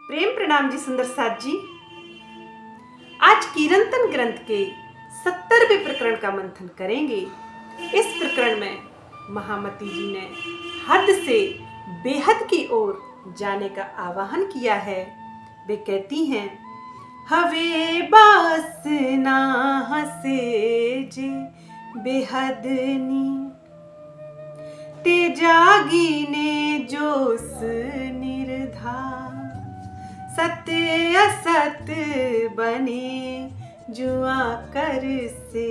प्रेम प्रणाम जी सुंदर साथ जी। आज कीर्तन ग्रंथ के 70वें प्रकरण का मंथन करेंगे। इस प्रकरण में महामती जी ने हद से बेहद की ओर जाने का आह्वान किया है। वे कहती हैं, हवे बास ना हसे जे बेहदनी ते जागी ने जोस निर्धार सत्य असत बने जुआ कर से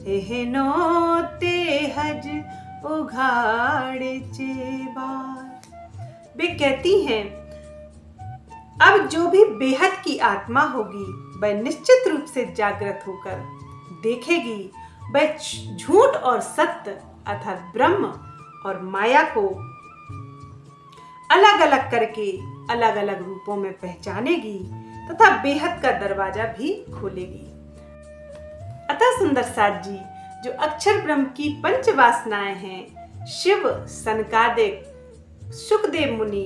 एहनो ते हज उघाड़ चेबार। वे कहती हैं, अब जो भी बेहद की आत्मा होगी वह निश्चित रूप से जागृत होकर देखेगी। वह झूठ और सत्य अर्थात ब्रह्म और माया को अलग अलग करके अलग अलग रूपों में पहचानेगी तथा बेहद का दरवाजा भी खोलेगी। अतः सुंदर साथ जी, जो अक्षर ब्रह्म की पंच वासनाएं हैं, शिव, सनकादिक, सुखदेव मुनि,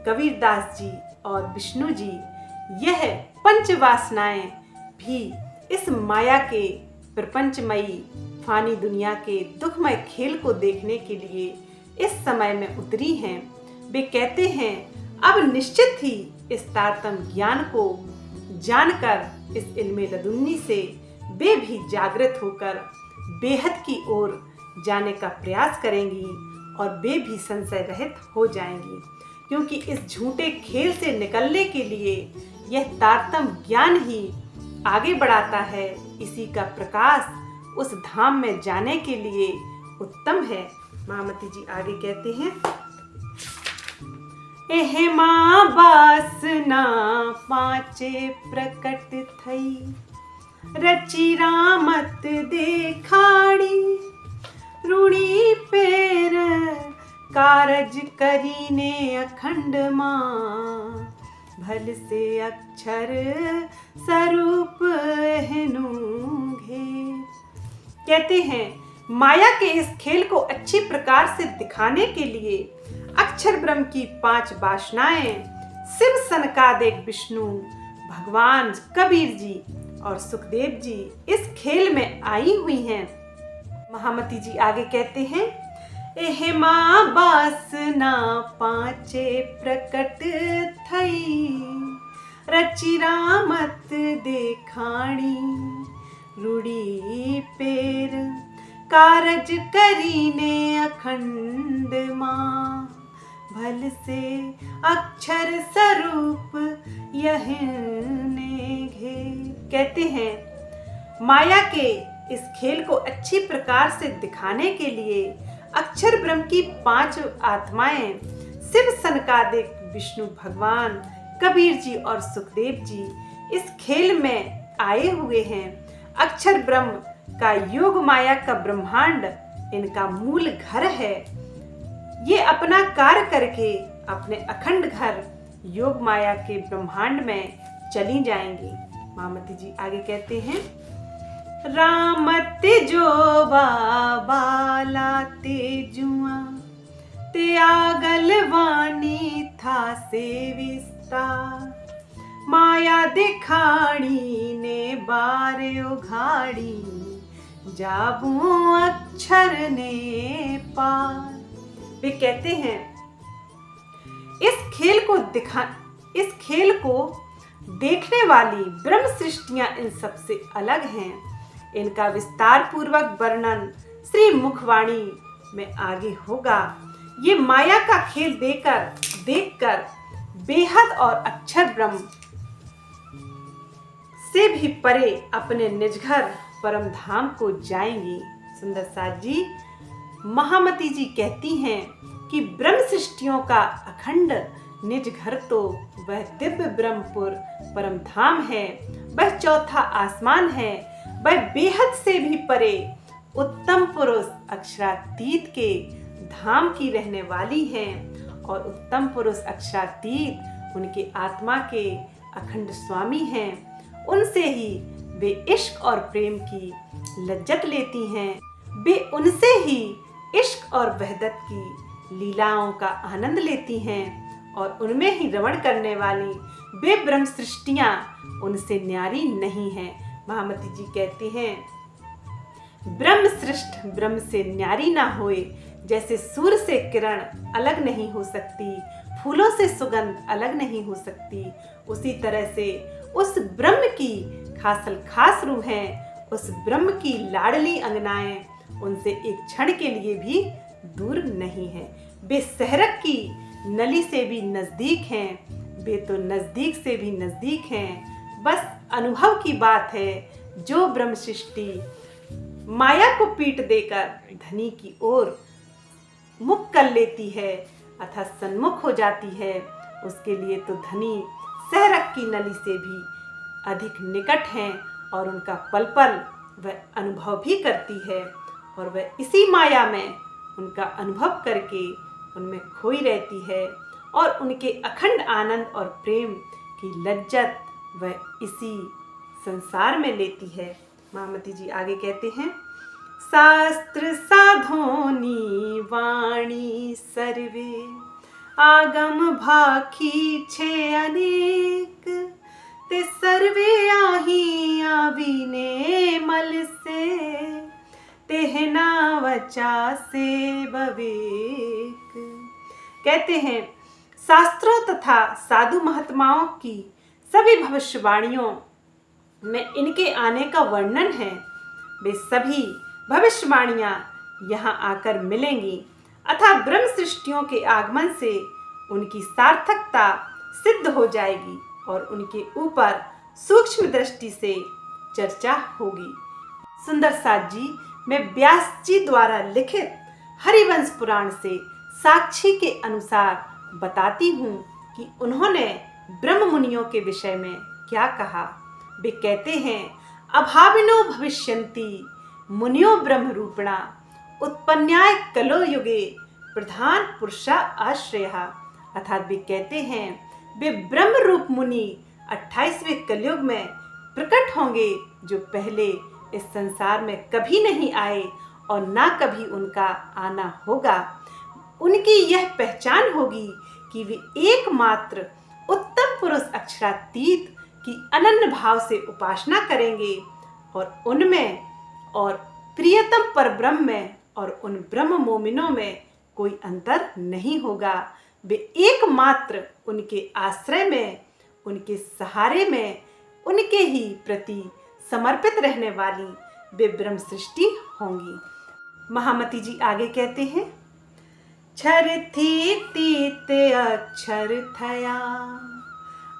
कबीरदास जी और विष्णु जी, यह पंच वासनाएं भी इस माया के प्रपंचमयी फानी दुनिया के दुखमय खेल को देखने के लिए इस समय में उतरी हैं। वे कहते हैं, अब निश्चित ही इस तारतम्य ज्ञान को जानकर इस इल्मे लदुन्नी से वे भी जागृत होकर बेहद की ओर जाने का प्रयास करेंगी और वे भी संशय रहित हो जाएंगी, क्योंकि इस झूठे खेल से निकलने के लिए यह तारतम्य ज्ञान ही आगे बढ़ाता है। इसी का प्रकाश उस धाम में जाने के लिए उत्तम है। महामती जी आगे कहते हैं, एहे माँ बासना पांचे प्रकट थई रची रामत देखाड़ी रूणी पेर कारज करीने अखंड माँ भल से अक्षर स्वरूप हेनु घे। कहते हैं, माया के इस खेल को अच्छी प्रकार से दिखाने के लिए अक्षर ब्रह्म की 5 वासनाएं शिव, सनकादिक, विष्णु भगवान, कबीर जी और सुखदेव जी इस खेल में आई हुई हैं। महामती जी आगे कहते हैं, एहे माँ बासना पांचे प्रकट थई रची रामत देखाणी रूड़ी पेर कारज करीने अखंड माँ भल से अक्षर स्वरूप यहने घे। कहते हैं, माया के इस खेल को अच्छी प्रकार से दिखाने के लिए अक्षर ब्रह्म की 5 आत्माएं शिव, सनकादिक, विष्णु भगवान, कबीर जी और सुखदेव जी इस खेल में आए हुए हैं। अक्षर ब्रह्म का योग माया का ब्रह्मांड इनका मूल घर है। ये अपना कार्य करके अपने अखंड घर योग माया के ब्रह्मांड में चली जाएंगी। महामती जी आगे कहते हैं, रामते जो बाला ते जुआ ते आगल वाणी था से विस्तार माया दिखाड़ी ने बारे उघाड़ी जाबू अक्षर ने पार। वे कहते हैं, इस खेल को देखने वाली ब्रह्म सृष्टियां इन सबसे अलग हैं। इनका विस्तार पूर्वक वर्णन श्री मुखवाणी में आगे होगा। ये माया का खेल देखकर बेहद और अक्षर ब्रह्म से भी परे अपने निज घर परम धाम को जाएंगी। सुंदर साथ जी, महामती जी कहती हैं कि ब्रह्म सृष्टियों का अखंड निज घर तो वह दिव्य ब्रह्मपुर परम धाम है, वह चौथा आसमान है, वह बेहद से भी परे उत्तम पुरुष अक्षरातीत के धाम की रहने वाली हैं और उत्तम पुरुष अक्षरातीत उनके आत्मा के अखंड स्वामी हैं। उनसे ही वे इश्क और प्रेम की लज्जत लेती हैं। वे उनसे ही इश्क और वहदत की लीलाओं का आनंद लेती हैं और उनमें ही रमण करने वाली वे ब्रह्म सृष्टियां उनसे न्यारी नहीं हैं। महामती जी कहते हैं, ब्रह्म सृष्ट ब्रह्म से न्यारी ना होए, जैसे सूर्य से किरण अलग नहीं हो सकती, फूलों से सुगंध अलग नहीं हो सकती, उसी तरह से उस ब्रह्म की खासल खास रूहें, उस ब्रह्म की लाडली अंगनाएं उनसे एक क्षण के लिए भी दूर नहीं है। वे सहरक की नली से भी नजदीक हैं, वे तो नजदीक से भी नजदीक हैं। बस अनुभव की बात है, जो ब्रह्म सृष्टि माया को पीट देकर धनी की ओर मुख कर लेती है अर्थात सन्मुख हो जाती है, उसके लिए तो धनी सहरक की नली से भी अधिक निकट हैं और उनका पल पल वह अनुभव भी करती है और वह इसी माया में उनका अनुभव करके उनमें खोई रहती है और उनके अखंड आनंद और प्रेम की लज्जत वह इसी संसार में लेती है। महामती जी आगे कहते हैं, शास्त्र साधोनी वाणी सर्वे, आगम भाखी छे अनेक, ते सर्वे आही आवीने मल से, तेहना वचा से बवेक। कहते हैं, शास्त्रों तथा साधु महात्माओं की सभी भविष्यवाणियों में इनके आने का वर्णन है। वे सभी भविष्यवाणियां यहाँ आकर मिलेंगी अर्थात ब्रह्म सृष्टियों के आगमन से उनकी सार्थकता सिद्ध हो जाएगी और उनके ऊपर सूक्ष्म दृष्टि से चर्चा होगी। सुंदर साथ जी, मैं व्यास जी द्वारा लिखित हरिवंश पुराण से साक्षी के अनुसार बताती हूँ कि उन्होंने ब्रह्म मुनियों के विषय में क्या कहा। वे कहते हैं, अभाविनो भविष्यन्ति मुनियो ब्रह्म रूपिणा, उत्पन्नाय कलो युगे प्रधान पुरुषा आश्रयः। अर्थात वे कहते हैं, वे ब्रह्म रूप मुनि 28वें कलयुग में प्रकट होंगे, जो पहले इस संसार में कभी नहीं आए और ना कभी उनका आना होगा। उनकी यह पहचान होगी कि वे एकमात्र उत्तम पुरुष अक्षरातीत की अनन्य भाव से उपासना करेंगे और उनमें और प्रियतम परब्रह्म में और उन ब्रह्म मोमिनों में कोई अंतर नहीं होगा। वे एकमात्र उनके आश्रय में, उनके सहारे में, उनके ही प्रति समर्पित रहने वाली वे ब्रह्म सृष्टि होंगी। महामती जी आगे कहते हैं, क्षर थी तीत अक्षर थया,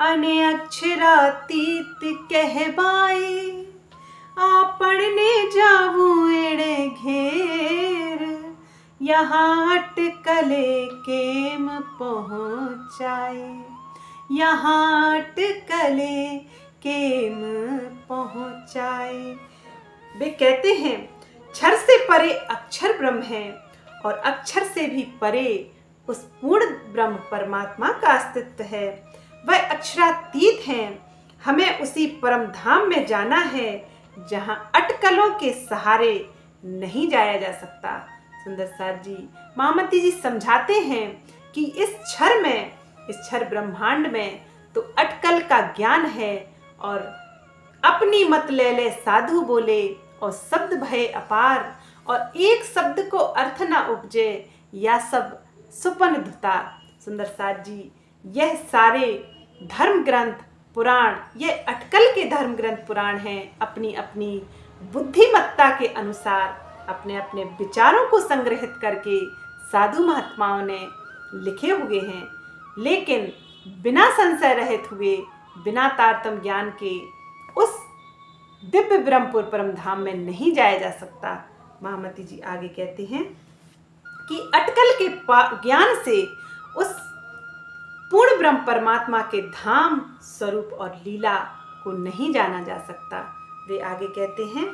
अने अक्षरातीत कहबाए, आपन ने जाऊं एड़े घेर, यहाँ अटकले केम पहुँचाए, यहाँ अटकले केम पहुँचाए। वे कहते हैं, क्षर से परे अक्षर ब्रह्म है और अक्षर से भी परे उस पूर्ण ब्रह्म परमात्मा का अस्तित्व है। वह अक्षरातीत हैं। हमें उसी परम धाम में जाना है जहाँ अटकलों के सहारे नहीं जाया जा सकता। सुंदर साथ जी, महामती जी समझाते हैं कि इस क्षर में, इस क्षर ब्रह्मांड में तो अटकल का ज्ञान है और अपनी मत ले ले साधु बोले और शब्द भय अपार, और एक शब्द को अर्थ ना उपजे या सब सुपन धुता। सुंदर साथ जी, यह सारे धर्म ग्रंथ पुराण, यह अटकल के धर्म ग्रंथ पुराण हैं। अपनी अपनी बुद्धिमत्ता के अनुसार अपने अपने विचारों को संग्रहित करके साधु महात्माओं ने लिखे हुए हैं, लेकिन बिना संशय रहित हुए, बिना तारतम्य ज्ञान के उस दिव्य ब्रह्मपुर परम धाम में नहीं जाया जा सकता। महामती जी आगे कहते हैं कि अटकल के ज्ञान से उस पूर्ण ब्रह्म परमात्मा के धाम स्वरूप और लीला को नहीं जाना जा सकता। वे आगे कहते हैं,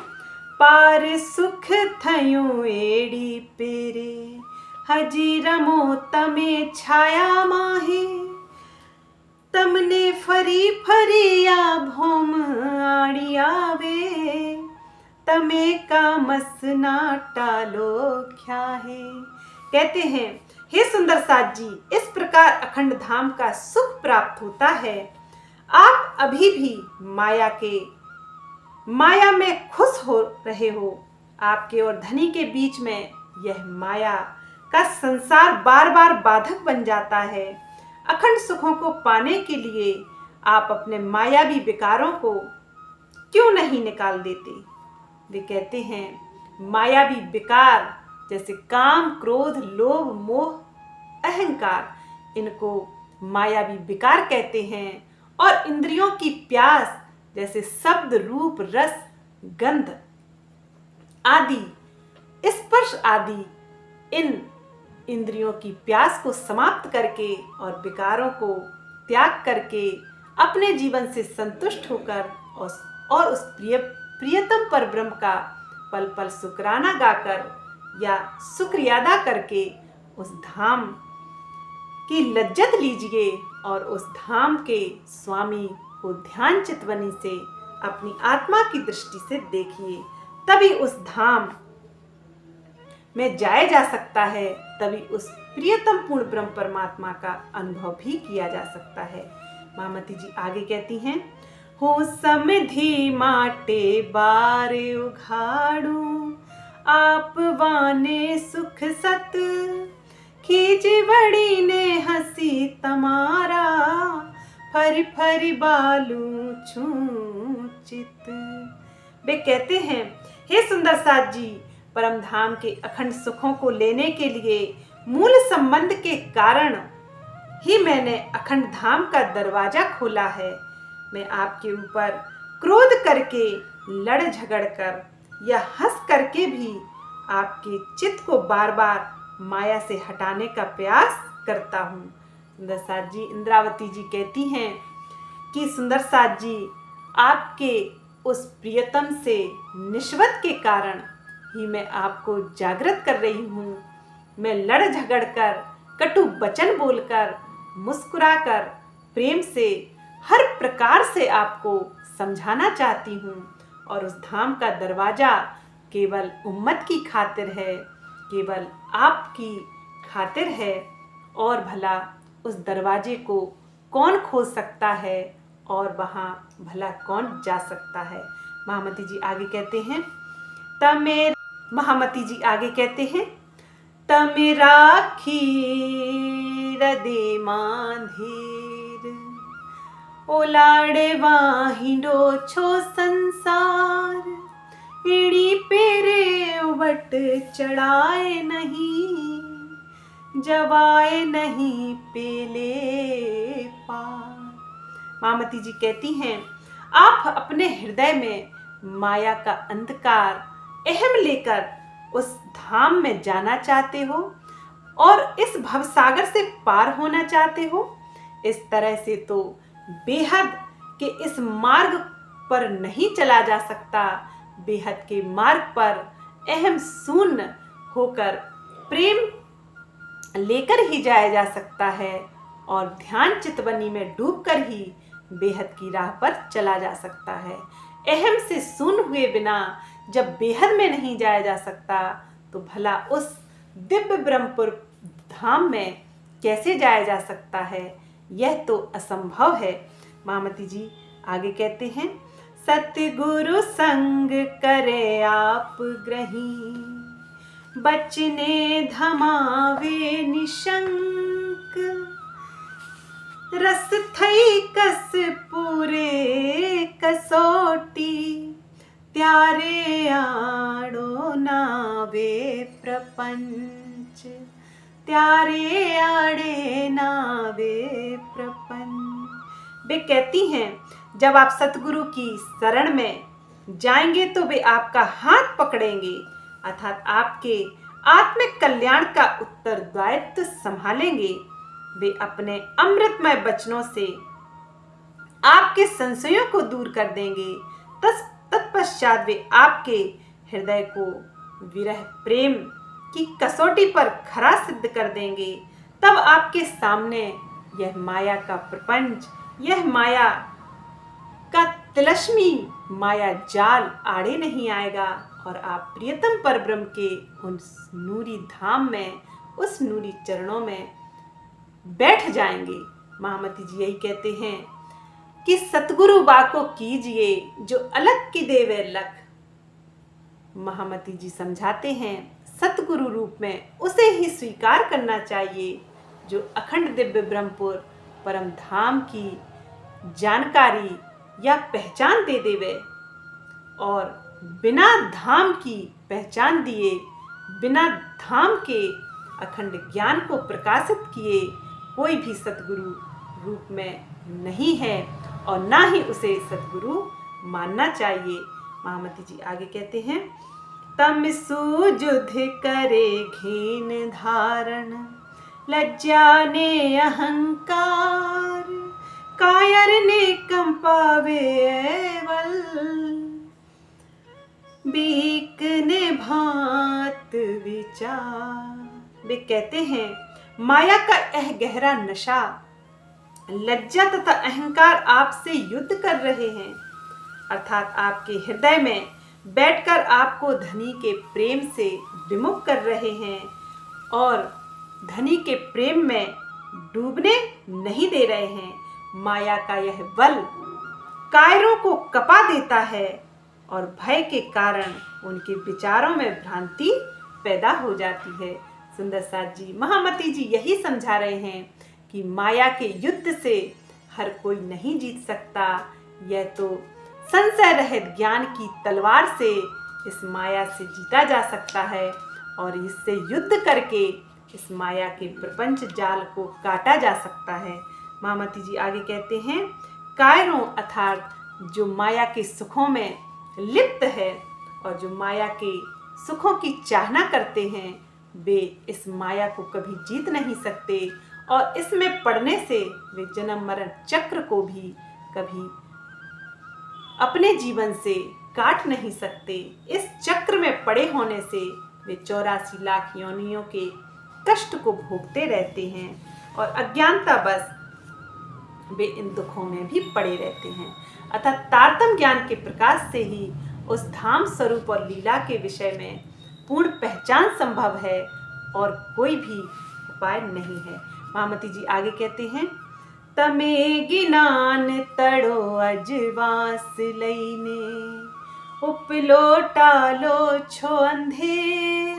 पार सुख थयूं एड़ी पेरे, हजी रमो तमे छाया माहे, तमने फरी फरिया भोम आड़ी आवे, तमे का मसना टालो क्या है। कहते हैं, हे सुंदर साथ जी, इस प्रकार प्रकार अखंड धाम का सुख प्राप्त होता है, आप अभी भी माया में खुश हो रहे हो। आपके और धनी के बीच में यह माया का संसार बार बार बाधक बन जाता है। अखंड सुखों को पाने के लिए आप अपने मायावी विकारों को क्यों नहीं निकाल देते? वे कहते हैं मायावी विकार जैसे काम, क्रोध, लोभ, मोह, अहंकार, इनको मायावी विकार कहते हैं। और इंद्रियों की प्यास जैसे शब्द, रूप, रस, गंध आदि, स्पर्श आदि, इन इंद्रियों की प्यास को समाप्त करके और विकारों को त्याग करके अपने जीवन से संतुष्ट होकर और उस प्रियतम पर ब्रह्म का पल पल शुक्राना गाकर या शुक्रिया अदा करके उस धाम की लज्जत लीजिए और उस धाम के स्वामी को ध्यान चितवनी से अपनी आत्मा की दृष्टि से देखिए। तभी उस धाम में जाया जा सकता है, तभी उस प्रियतम पूर्ण ब्रह्म परमात्मा का अनुभव भी किया जा सकता है। महामती जी आगे कहती हैं, हो समधि माटे बार उघाड़ू, आप वाने सुख सत, खींच बड़ी ने हंसी तमारा, फरी फरी बालू छूचित। वे कहते हैं, हे सुंदर साथ जी, परम धाम के अखंड सुखों को लेने के लिए मूल संबंध के कारण ही मैंने अखंड धाम का दरवाजा खोला है। मैं आपके ऊपर क्रोध करके, लड़ झगड़ कर या हंस करके भी आपके चित्त को बार बार माया से हटाने का प्रयास करता हूँ। सुंदर साथ जी, इंद्रावती जी कहती हैं कि सुंदर साथ जी, आपके उस प्रियतम से निस्वत के कारण ही मैं आपको जागृत कर रही हूँ। मैं लड़ झगड़ कर, कटु वचन बोलकर, मुस्कुराकर, प्रेम से, हर प्रकार से आपको समझाना चाहती हूँ। और उस धाम का दरवाजा केवल उम्मत की खातिर है, केवल आपकी खातिर है। और भला उस दरवाजे को कौन खोल सकता है और वहाँ भला कौन जा सकता है? महामती जी आगे कहते हैं, तमे राखी हृदय मांधीर, ओलाड़े वाहिडो छो संसार, एड़ी पेरे उबट चढ़ाए नहीं, जवाए नहीं पेले पार। महामती जी कहती हैं, आप अपने हृदय में माया का अंधकार अहम लेकर उस धाम में जाना चाहते हो और इस भवसागर से पार होना चाहते हो। इस तरह से तो बेहद के इस मार्ग पर नहीं चला जा सकता। बेहद के मार्ग पर अहम शून्य होकर प्रेम लेकर ही जाया जा सकता है और ध्यान चितवनी में डूबकर ही बेहद की राह पर चला जा सकता है। अहम से शून्य हुए बिना जब बेहद में नहीं जाया जा सकता तो भला उस दिव्य ब्रह्मपुर धाम में कैसे जाया जा सकता है? यह तो असंभव है। महामती जी आगे कहते हैं, सतगुरु संग करे आप ग्रही, बचने धमावे निशंक, रस थई कस पूरे कसोटी, त्यारे आड़ो नावे प्रपंच, त्यारे आड़े नावे प्रपंच। वे कहती हैं, जब आप सतगुरु की शरण में जाएंगे तो वे आपका हाथ पकड़ेंगे, अर्थात आपके आत्मिक कल्याण का उत्तरदायित्व संभालेंगे। वे अपने अमृतमय वचनों से आपके संशयों को दूर कर देंगे। तत्पश्चात वे आपके हृदय को विरह प्रेम की कसौटी पर खरा सिद्ध कर देंगे। तब आपके सामने यह माया का प्रपंच, यह माया का तिलस्मी माया जाल आड़े नहीं आएगा और आप प्रियतम परब्रह्म के उस नूरी धाम में, उस नूरी चरणों में बैठ जाएंगे। महामती जी यही कहते हैं कि सतगुरु बाको कीजिए जो अलग की देवे लख। महामती जी समझाते हैं सतगुरु रूप में उसे ही स्वीकार करना चाहिए जो अखंड दिव्य ब्रह्मपुर परम धाम की जानकारी या पहचान दे देवे, और बिना धाम की पहचान दिए, बिना धाम के अखंड ज्ञान को प्रकाशित किए कोई भी सतगुरु रूप में नहीं है और ना ही उसे सतगुरु मानना चाहिए। महामती जी आगे कहते हैं तम सुजुध करे घीन धारण, लज्जा ने अहंकार, कायर ने कंपावे वल, बीक ने भांत विचार। वे कहते हैं माया का यह गहरा नशा, लज्जा तथा अहंकार आपसे युद्ध कर रहे हैं, अर्थात आपके हृदय में बैठकर आपको धनी के प्रेम से विमुख कर रहे हैं और धनी के प्रेम में डूबने नहीं दे रहे हैं। माया का यह बल कायरों को कपा देता है और भय के कारण उनके विचारों में भ्रांति पैदा हो जाती है। सुंदर साथ जी, महामती जी यही समझा रहे हैं कि माया के युद्ध से हर कोई नहीं जीत सकता। यह तो संशय रहित ज्ञान की तलवार से इस माया से जीता जा सकता है और इससे युद्ध करके इस माया के प्रपंच जाल को काटा जा सकता है। महामती जी आगे कहते हैं कायरों अर्थात जो माया के सुखों में लिप्त है और जो माया के सुखों की चाहना करते हैं, वे इस माया को कभी जीत नहीं सकते और इसमें पड़ने से वे जन्म मरण चक्र को भी कभी अपने जीवन से काट नहीं सकते। इस चक्र में पड़े होने से वे 84 लाख योनियों के कष्ट को भोगते रहते हैं और अज्ञानता बस वे इन दुखों में भी पड़े रहते हैं। अतः तारतम्य ज्ञान के प्रकाश से ही उस धाम स्वरूप और लीला के विषय में पूर्ण पहचान संभव है और कोई भी उपाय नहीं है। महामती जी आगे कहते हैं तमे गिनान तड़ो अजवास लईने, उपलोटा लो छो अंधेर,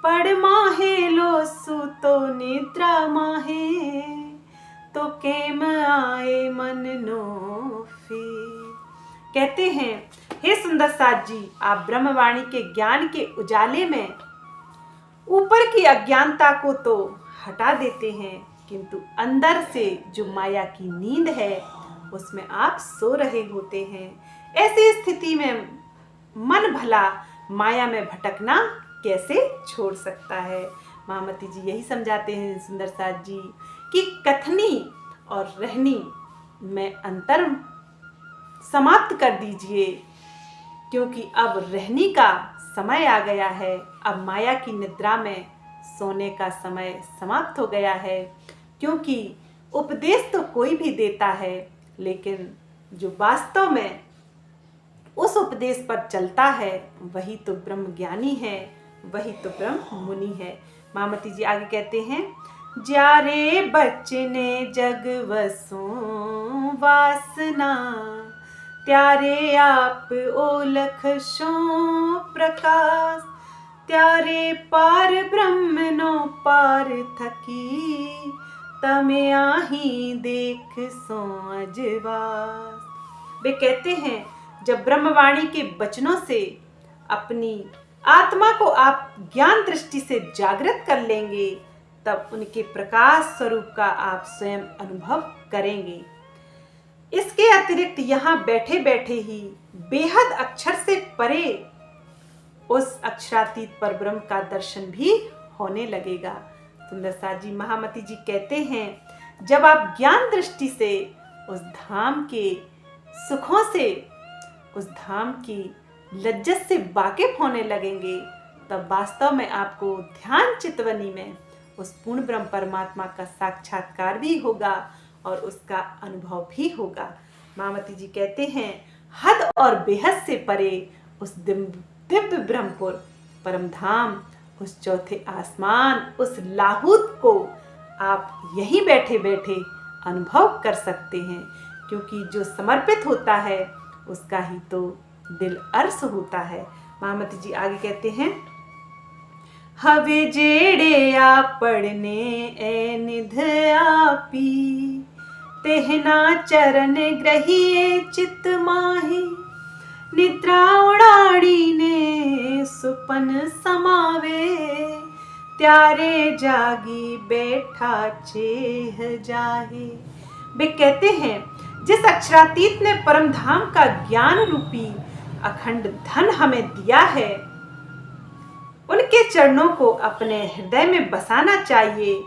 पड़ माहे लो सुतो निद्रा माहे, तो केम आए मन नो फेर। कहते हैं हे सुंदर साथ जी, आप ब्रह्मवाणी के ज्ञान के उजाले में ऊपर की अज्ञानता को तो हटा देते हैं, किंतु अंदर से जो माया की नींद है उसमें आप सो रहे होते हैं। ऐसी स्थिति में मन भला माया में भटकना कैसे छोड़ सकता है। महामती जी यही समझाते हैं सुंदर साथ जी कि कथनी और रहनी में अंतर समाप्त कर दीजिए, क्योंकि अब रहनी का समय आ गया है। अब माया की निद्रा में सोने का समय समाप्त हो गया है, क्योंकि उपदेश तो कोई भी देता है, लेकिन जो वास्तव में उस उपदेश पर चलता है वही तो ब्रह्म ज्ञानी है, वही तो ब्रह्म मुनि है। महामती जी आगे कहते हैं जारे बचने जग वसो वासना, त्यारे आप ओलख शो प्रकाश, त्यारे पार ब्रह्म नो पार थकी, तमे आही देख सो अजवास। वे कहते हैं जब ब्रह्मवाणी के वचनों से अपनी आत्मा को आप ज्ञान दृष्टि से जागृत कर लेंगे, तब उनके प्रकाश स्वरूप का आप स्वयं अनुभव करेंगे। इसके अतिरिक्त यहाँ बैठे बैठे ही बेहद अक्षर से परे उस अक्षरातीत पर ब्रह्म का दर्शन भी होने लगेगा। सुंदर साथ जी, महामती जी कहते हैं जब आप ज्ञान दृष्टि से उस धाम के सुखों से, उस धाम की लज्जत से वाकिफ होने लगेंगे, तब वास्तव में आपको ध्यान चितवनी में उस पूर्ण ब्रह्म परमात्मा का साक्षात्कार भी होगा और उसका अनुभव भी होगा। महामती जी कहते हैं हद और बेहद से परे उस दिव्य ब्रह्मपुर परम धाम, उस चौथे आसमान, उस लाहूत को आप यहीं बैठे बैठे अनुभव कर सकते हैं, क्योंकि जो समर्पित होता है उसका ही तो दिल अर्स होता है। महामती जी आगे कहते हैं, हवे जेड़े आ पढ़ने ए निध आपी, तेहना चरण ग्रहिए चित माही, निद्रा उड़ाड़ी ने सुपन समावे, त्यारे जागी बैठा चेह जाहे। वे कहते हैं, जिस अक्षरातीत ने परम धाम का ज्ञान रूपी अखंड धन हमें दिया है, उनके चरणों को अपने हृदय में बसाना चाहिए।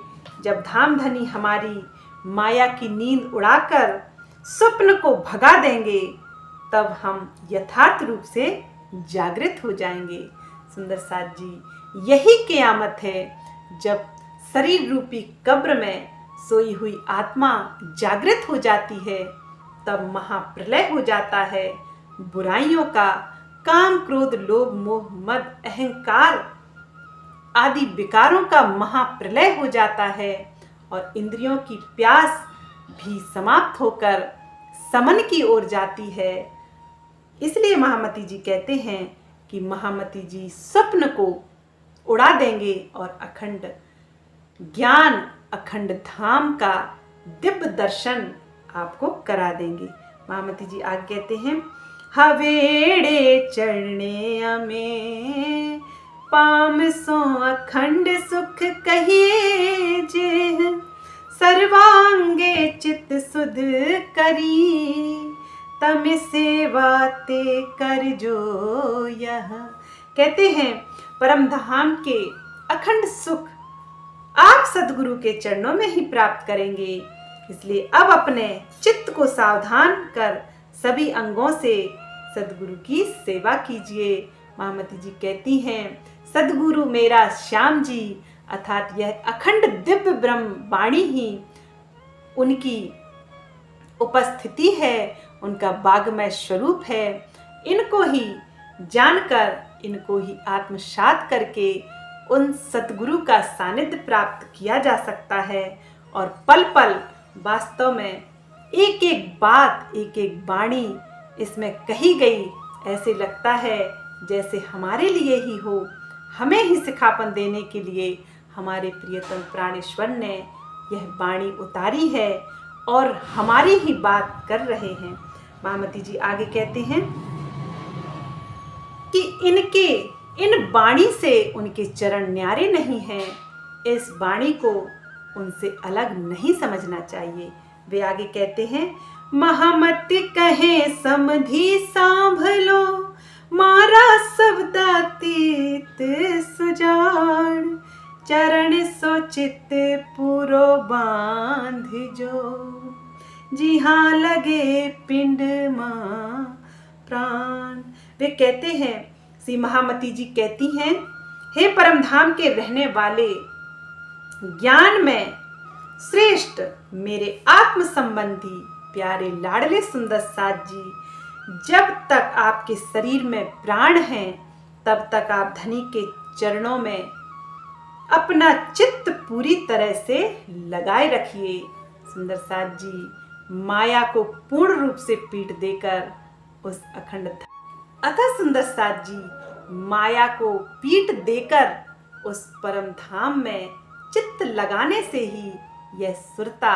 जब धाम धनी हमारी माया की नींद उड़ाकर स्वप्न को भगा देंगे, तब हम यथार्थ रूप से जागृत हो जाएंगे। सुंदर साथ जी, यही क़यामत है, जब शरीर रूपी कब्र में सोई हुई आत्मा जागृत हो जाती है, तब महाप्रलय हो जाता है। बुराइयों का, काम क्रोध लोभ मोह मद अहंकार आदि विकारों का महाप्रलय हो जाता है और इंद्रियों की प्यास भी समाप्त होकर समन की ओर जाती है। इसलिए महामती जी कहते हैं कि महामती जी स्वप्न को उड़ा देंगे और अखंड ज्ञान, अखंड धाम का दिव्य दर्शन आपको करा देंगे। महामती जी आगे कहते हैं, हवेड़े चरणे अमे, पाम सो अखंड सुख कहिए जेह, सर्वांगे चित सुध करी, तम सेवा ते कर जो यह। कहते हैं, परम धाम के अखंड सुख आप सद्गुरु के चरणों में ही प्राप्त करेंगे। इसलिए अब अपने चित्त को सावधान कर सभी अंगों से सद्गुरु की सेवा कीजिए। महामती जी कहती हैं, सद्गुरु मेरा श्याम जी, अर्थात यह अखंड दिव्य ब्रह्म वाणी ही उनकी उपस्थिति है, उनका बागमय स्वरूप है। इनको ही जानकर, इनको ही आत्मसात करके उन सतगुरु का सानिध्य प्राप्त किया जा सकता है और पल पल वास्तव में एक एक बात, एक एक वाणी इसमें कही गई, ऐसे लगता है जैसे हमारे लिए ही हो। हमें ही सिखापन देने के लिए हमारे प्रियतम प्राणेश्वर ने यह वाणी उतारी है और हमारी ही बात कर रहे हैं। महामती जी आगे कहते हैं कि इन वाणी से उनके चरण न्यारे नहीं हैं, इस वाणी को उनसे अलग नहीं समझना चाहिए। वे आगे कहते हैं, महामति कहे समधि सांभलो, मारा शब्दातीत सुजान, चरण सोचित पूरो बांध जो, जी हाँ लगे पिंड मां प्राण। वे कहते हैं, श्री महामती जी कहती हैं, हे परम धाम के रहने वाले, ज्ञान में श्रेष्ठ मेरे आत्म संबंधी प्यारे लाडले सुंदर साथ जी, जब तक आपके शरीर में प्राण हैं, तब तक आप धनी के चरणों में अपना चित्त पूरी तरह से लगाए रखिए। सुंदर साथ जी, माया को पूर्ण रूप से पीट देकर उस अखंड, अतः सुंदर साथ जी, माया को पीट देकर उस परम धाम में चित्त लगाने से ही यह सुरता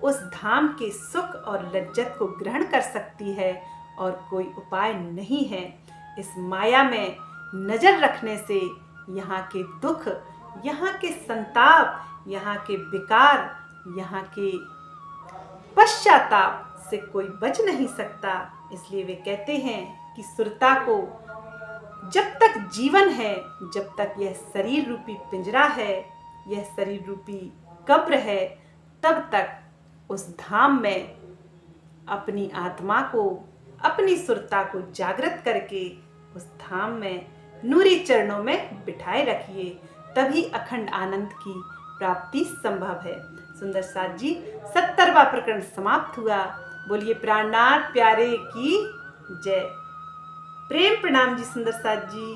उस धाम के सुख और लज्जत को ग्रहण कर सकती है और कोई उपाय नहीं है। इस माया में नजर रखने से यहाँ के दुख, यहाँ के संताप, यहाँ के विकार, यहाँ के पश्चाताप से कोई बच नहीं सकता। इसलिए वे कहते हैं कि सुरता को जब तक जीवन है, जब तक यह शरीर रूपी पिंजरा है, यह शरीर रूपी कब्र है, तब तक उस धाम में अपनी आत्मा को, अपनी सुरता को जागृत करके उस धाम में नूरी चरणों में बिठाए रखिए, तभी अखंड आनंद की प्राप्ति संभव है। सुंदर साथ जी, 70वां प्रकरण समाप्त हुआ। बोलिए प्राणनाथ प्यारे की जय। प्रेम प्रणाम जी सुंदर साथ जी।